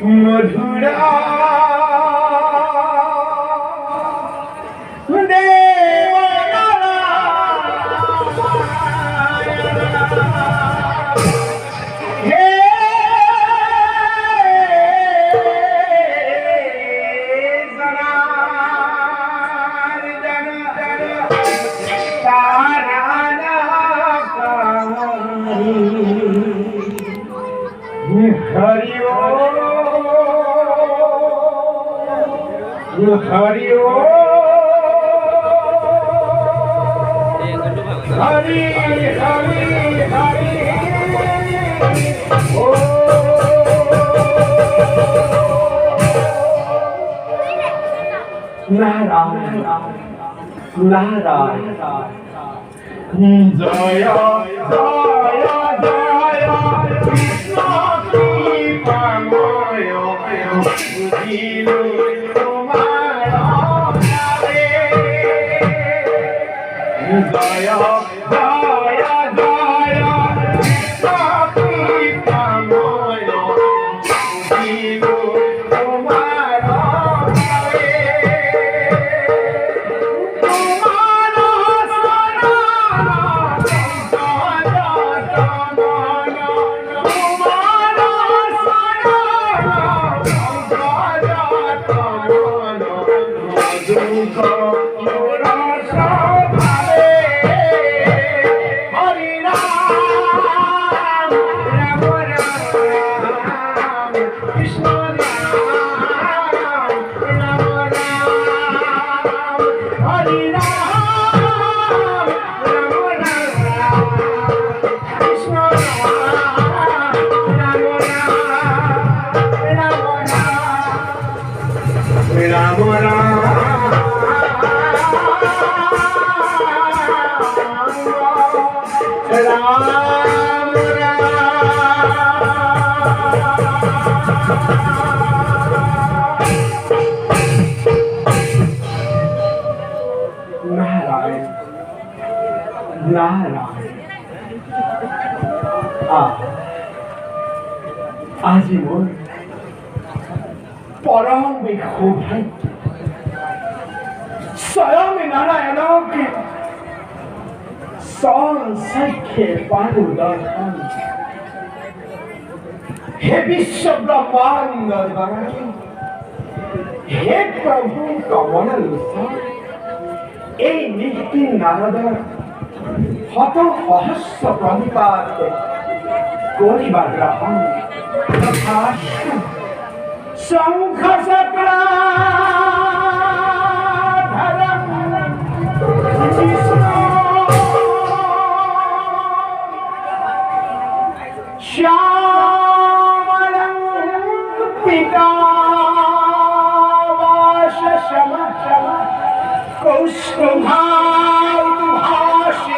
मधुरा हरि ओ हरि हरि हरि ओ नारायण नारायण जय जय जय कृष्ण कृपामय बुझिलु जय जय जय कृष्ण कृपामय बुझिलु तुम्हार राम नारायण नारायण आजीवन परम विक्षोभ स्वयं नारायण के संख्य पारुदर्शन हे विश्व ब्रह्मांड हे प्रभु कमल এই নিত্যি নারদর হত সহস্র প্রণিপাত করিবা গ্রহণ তথাস্তু শঙ্খ চক্র শ্যামলং পিতা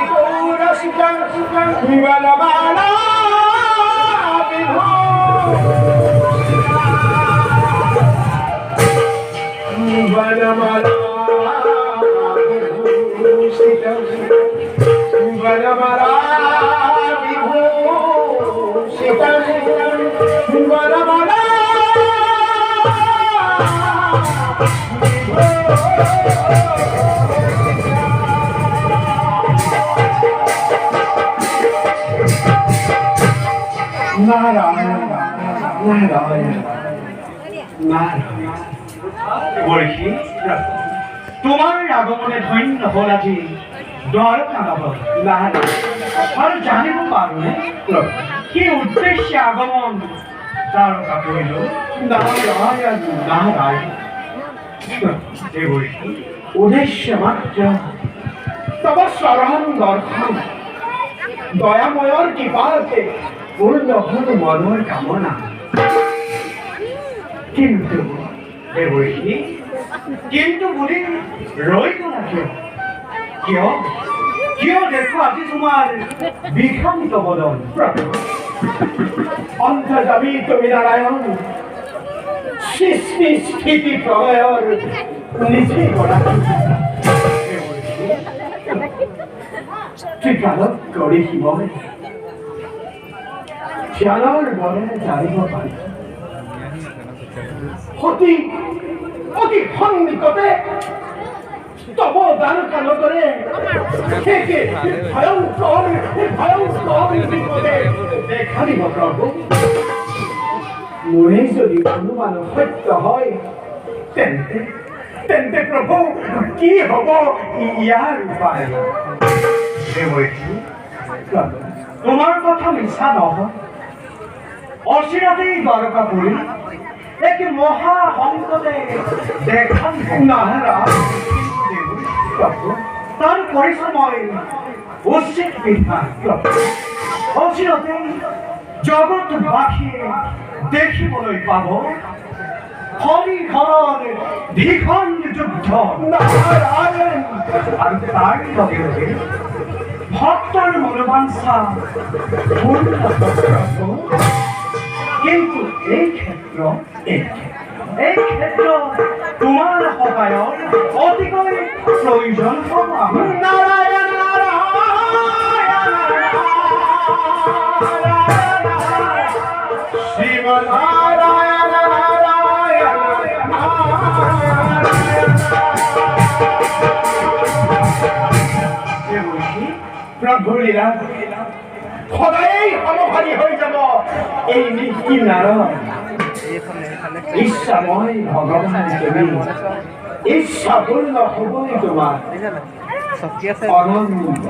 कौस्तुभाषितौरसितं विबलमाना विभूषितं विबलमाला विभूषितं विबलमाला नारायण नारायण नारायण বলছি তোমার আগমনে ধন্য হল আজি দ্বারকা নগর নারায়ণ আর জানিব পারো কি উদ্দেশ্যে আগমন দ্বারকা কইল নারায়ণ নারায়ণ এ বলছি উদ্দেশ্য মাত্র তব শরণ দর্শন দয়াময়র কৃপাতে পূর্ণ হল মনোর কামনা কিন্তু কিন্তু বলি রইল না কিয় কিয় দেখো আজি তোমার বিভ্রান্ত বদন অন্তর্যামী তুমি নারায়ণ সৃষ্টি স্থিতি প্রলয়র নিজে গড়া ত্রিকালক গড়ি শিৱই শ্যালর বনে যাইব পারি অতি অতি সন্নিকটে তব দান কাল করে ভয়ঙ্কর ভয়ঙ্কর বিপদে দেখা দিব প্রভু মোৰে যদি অনুমান সত্য হয় তেন্তে তেন্তে প্রভু কি হব ইয়াৰ উপায় তোমার কথা মিছা নহয় অচিরাতেই দ্বারকাপুরী এক মহা সংকটে দেখান নাহারা তার পরিশ্রময় উচিত বিধান অচিরতেই জগৎবাসীয়ে দেখিবলৈ পাব হৰিহৰৰ ভীষণ যুদ্ধ আৰু তাৰ লগে লগে ভক্তৰ মনোবাঞ্ছা পূৰ্ণ হ'ব কিন্তু এই ক্ষেত্ৰত তোমাৰ সহায়ৰ অতিকৈ প্ৰয়োজন হ'ব আমাৰ নাৰায়ণ শিৱ নাৰায়ণ প্ৰভুৰ লীলা সদায় সমভাগী হৈ যাব এই নীতি নাৰায়ণ ইচ্ছাময় ভগৱান তুমি ইচ্ছাপূৰ্ণ হ'বই তোমাৰ অনন্ত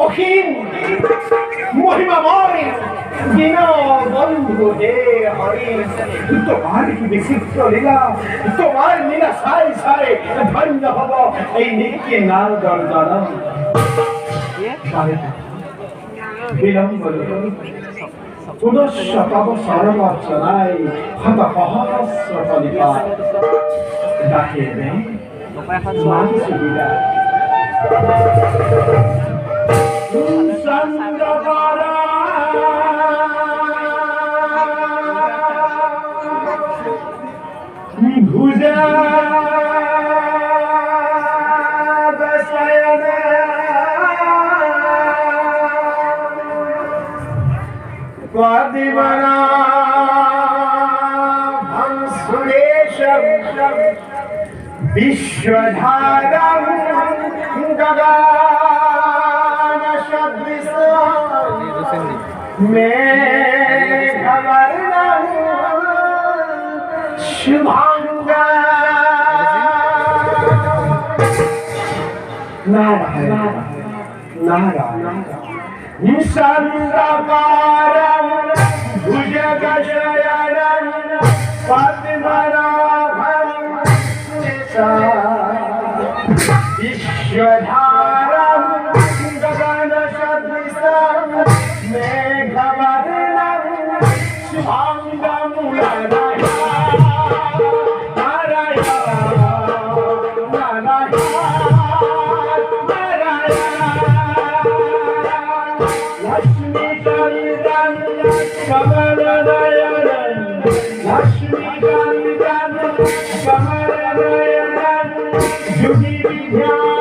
অসীম মহিমাময় দীন বন্ধু হে হৰি তোমাৰ কি বিচিত্ৰ লীলা তোমাৰ লীলা চাই চাই ধন্য হ'ব এই নীতি নাৰদৰ জনম বিলম্ব পুনশ্চ তব চৰণাই শত সহস্ৰ কলিপা দাসেনে মাগিছো বিদা চন্দ্ৰবৰা ভুজা स्वादिमना सुरेशं विश्वधारं गगनसदृशं मेघवर्णं शुभांगं नारायण नारायण निसंदकारं भुजगशयनं पद्मनाभं विश्वधारं गगनसदृशं मेघवर्णं शुभांगं Lashmi Gandhan, Kamaranayanan, Yugi Vidya.